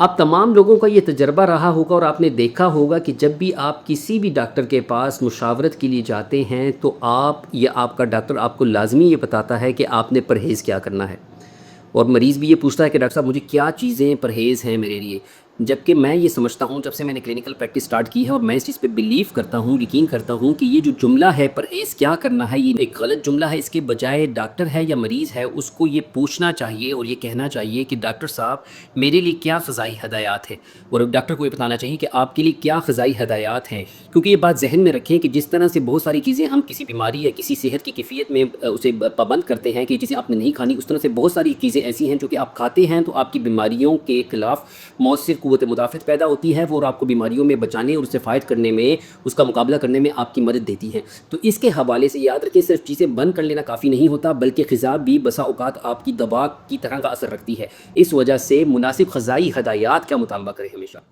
आप तमाम लोगों का ये तजर्बा रहा होगा और आपने देखा होगा कि जब भी आप किसी भी डॉक्टर के पास मुशावरत के लिए जाते हैं तो आप या आपका डॉक्टर आपको लाजमी ये बताता है कि आपने परहेज़ क्या करना है। और मरीज़ भी ये पूछता है कि डॉक्टर साहब मुझे क्या चीज़ें परहेज़ हैं मेरे लिए। जबकि मैं ये समझता हूँ, जब से मैंने क्लिनिकल प्रैक्टिस स्टार्ट की है और मैं इस चीज़ पे बिलीव करता हूँ, यकीन करता हूँ कि ये जो जुमला है परहेज़ क्या करना है, ये एक गलत जुमला है। इसके बजाय डॉक्टर है या मरीज़ है उसको ये पूछना चाहिए और ये कहना चाहिए कि डॉक्टर साहब मेरे लिए क्या ग़िज़ाई हदायत है, और डॉक्टर को ये बताना चाहिए कि आपके लिए क्या ग़िज़ाई हदायत हैं। क्योंकि ये बात ज़हन में रखें कि जिस तरह से बहुत सारी चीज़ें हम किसी बीमारी या किसी सेहत की कैफ़ियत में उसे पाबंद करते हैं कि चीज़ें आपने नहीं खानी, उस तरह से बहुत सारी चीज़ें ऐसी हैं जो कि आप खाते हैं तो आपकी बीमारियों के ख़िलाफ़ मौसर क़ुव्वत मुदाफ़त पैदा होती है, वो और आपको बीमारियों में बचाने और उससे फ़ाइट करने में, उसका मुकाबला करने में आपकी मदद देती हैं। तो इसके हवाले से याद रखें, सिर्फ चीज़ें बंद कर लेना काफ़ी नहीं होता, बल्कि ग़िज़ा भी बसा औक़ात आपकी दवा की तरह का असर रखती है। इस वजह से मुनासिब ग़िज़ाई हदायत का मुतालबा करें हमेशा।